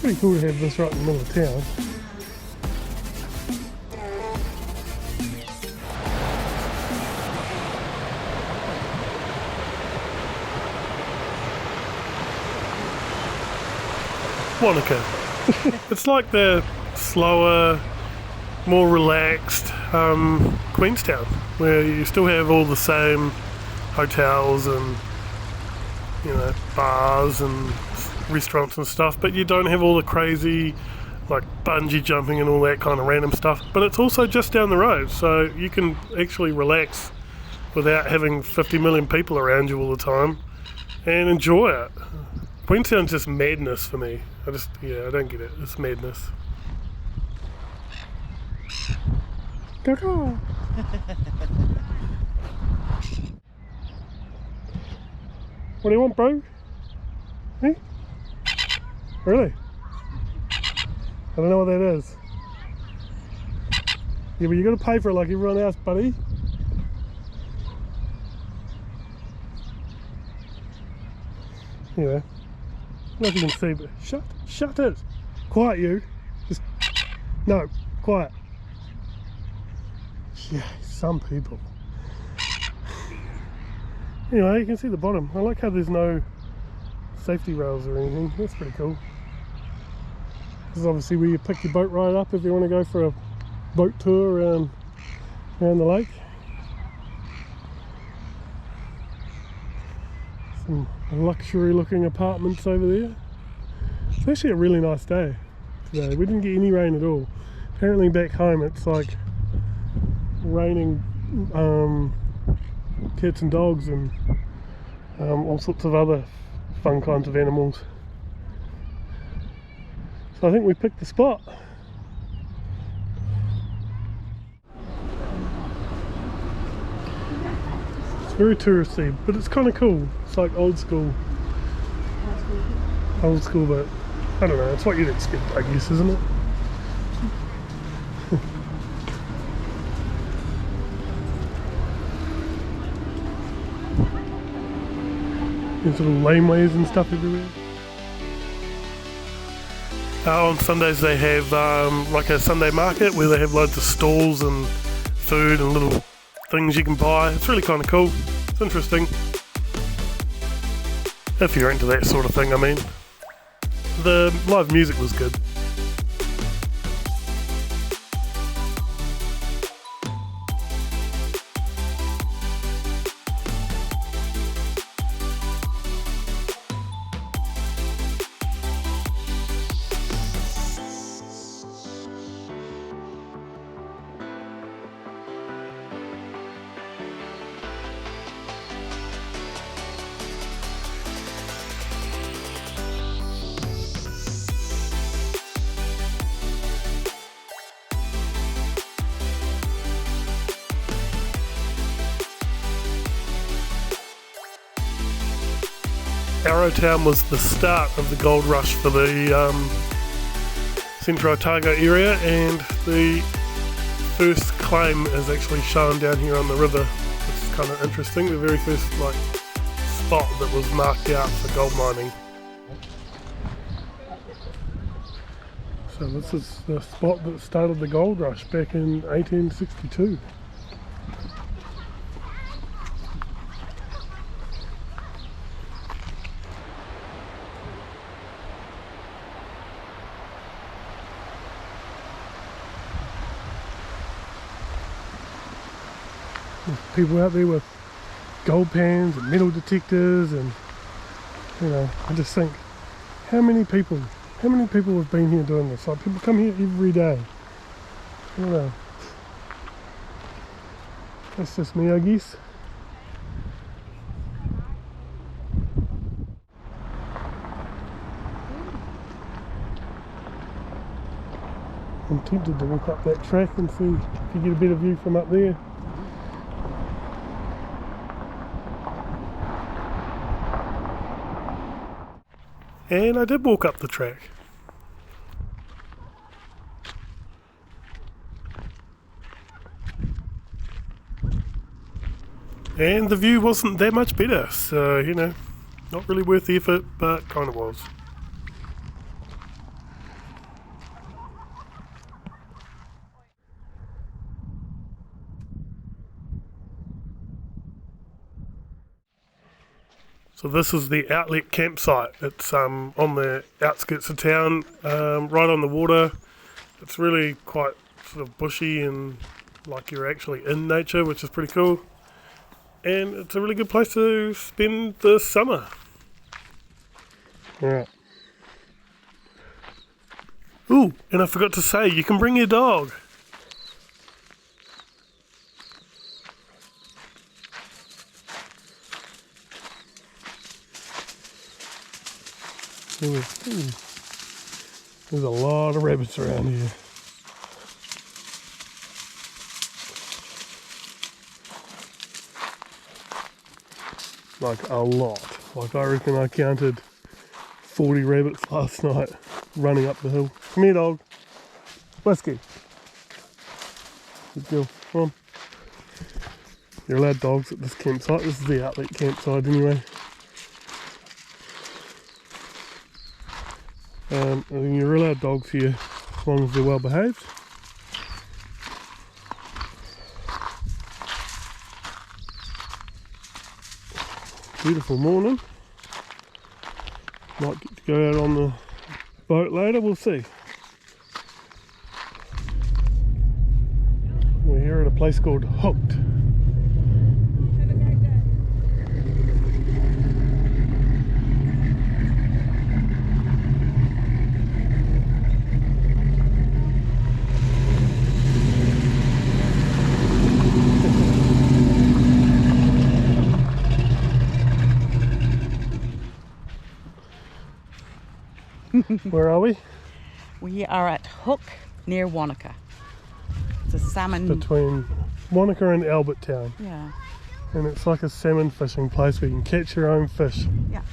pretty cool to have this right in the middle of town. Wanaka. It's like the slower, more relaxed Queenstown, where you still have all the same hotels and, you know, bars and restaurants and stuff, but you don't have all the crazy, like, bungee jumping and all that kind of random stuff. But it's also just down the road, so you can actually relax without having 50 million people around you all the time and enjoy it. Queenstown's just madness for me. I don't get it. It's madness. Caca. What do you want, bro? Hey? Really? I don't know what that is. Yeah, but you gotta pay for it like everyone else, buddy. Anyway. I don't know if you can see, but shut it. Quiet, you. Just, no, quiet. Yeah, some people. Anyway, you can see the bottom. I like how there's no safety rails or anything. That's pretty cool. This is obviously where you pick your boat right up if you want to go for a boat tour around the lake. Some luxury looking apartments over there. It's actually a really nice day today. We didn't get any rain at all. Apparently back home it's like raining cats and dogs and all sorts of other fun kinds of animals. So I think we picked the spot. Very touristy, but it's kind of cool. It's like old school, but I don't know, it's what you'd expect, I guess, isn't it? There's little laneways and stuff everywhere. On Sundays they have like a Sunday market where they have loads of stalls and food and little things you can buy. It's really kind of cool. It's interesting. If you're into that sort of thing, I mean. The live music was good. Arrowtown was the start of the gold rush for the Central Otago area, and the first claim is actually shown down here on the river, which is kind of interesting. The very first spot that was marked out for gold mining. So this is the spot that started the gold rush back in 1862. People out there with gold pans and metal detectors, and you know, I just think how many people have been here doing this? Like, people come here every day. I don't know. That's just me, I guess. I'm tempted to walk up that track and see if you get a better view from up there. And I did walk up the track. And the view wasn't that much better, so, you know, not really worth the effort, but kind of was. So this is the outlet campsite. It's on the outskirts of town, right on the water. It's really quite sort of bushy and like you're actually in nature, which is pretty cool. And it's a really good place to spend the summer. Alright. Ooh, and I forgot to say, you can bring your dog. There's a lot of rabbits around here. Like a lot. Like I reckon I counted 40 rabbits last night running up the hill. Come here, dog. Whiskey. Good girl. Come on. You're allowed dogs at this campsite. This is the outlet campsite anyway. And you're allowed dogs here as long as they're well behaved. Beautiful morning. Might get to go out on the boat later, we'll see. We're here at a place called Hooked. Where are we? We are at Hook near Wanaka. It's a salmon. Between Wanaka and Albertown. Yeah. And it's like a salmon fishing place where you can catch your own fish. Yeah.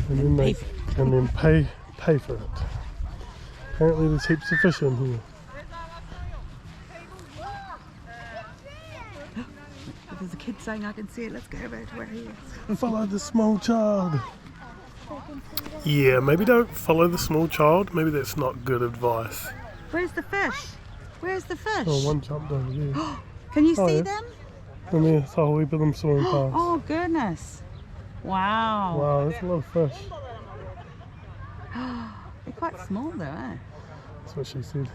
And then Pay pay for it. Apparently there's heaps of fish in here. There's a kid saying I can see it. Let's go over to where he is. Follow the small child. Yeah, maybe don't follow the small child. Maybe that's not good advice. Where's the fish? Where's the fish? Oh, one jumped over there. Can you Oh, see yeah. them? And there's a whole heap of them swimming past. Oh goodness. Wow. Wow, that's a lot of fish. They're quite small though, eh? That's what she said.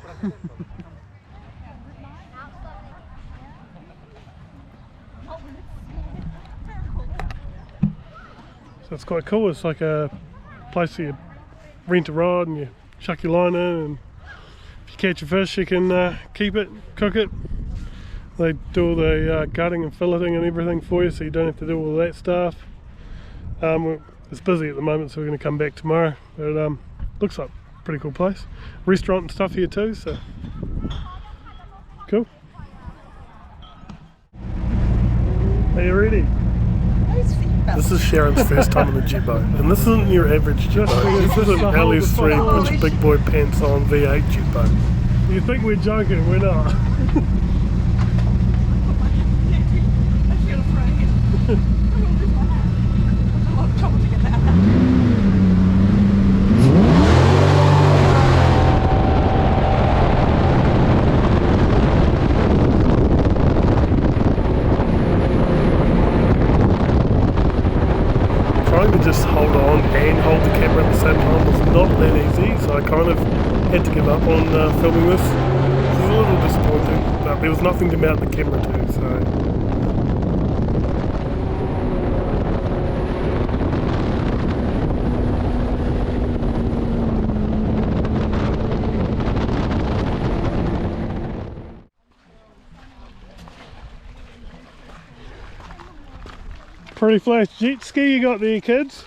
So it's quite cool. It's like a place where you rent a rod and you chuck your line in, and if you catch a fish you can keep it, cook it. They do all the gutting and filleting and everything for you, so you don't have to do all that stuff. It's busy at the moment, so we're going to come back tomorrow, but looks like a pretty cool place. Restaurant and stuff here too, so cool. Are you ready? This is Sharon's first time on a jet boat, and this isn't your average jet boat. This is an LS3 put big boy pants on V8 jet boat. You think we're joking, we're not. Trying to just hold on and hold the camera at the same time was not that easy, so I kind of had to give up on filming this. It was a little disappointing, but there was nothing to mount the camera to, so... Pretty flash jet ski you got there, kids.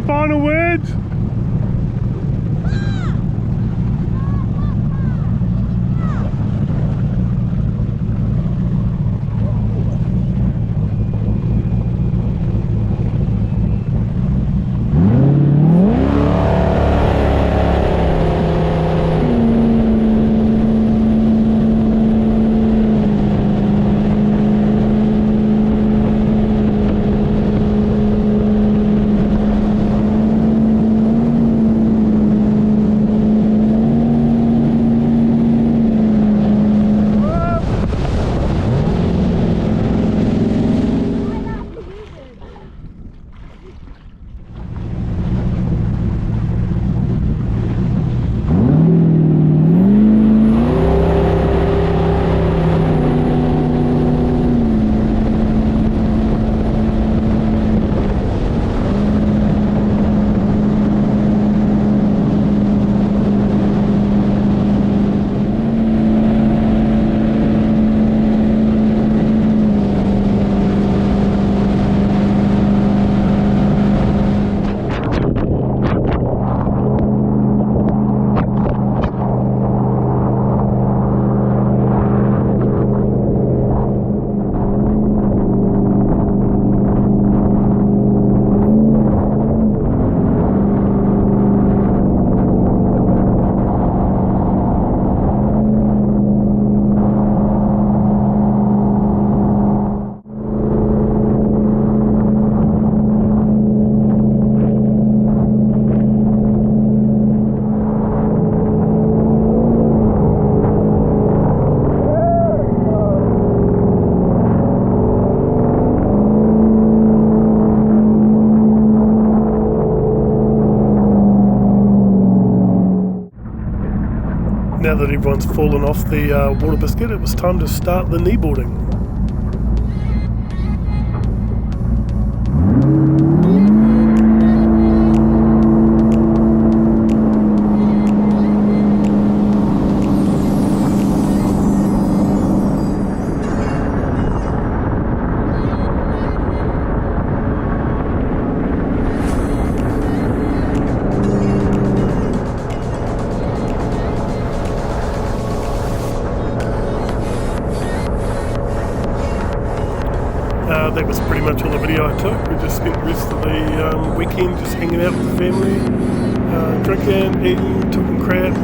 final words? Now that everyone's fallen off the water biscuit, it was time to start the kneeboarding. That was pretty much all the video I took. We just spent the rest of the weekend just hanging out with the family, drinking, eating, talking crap,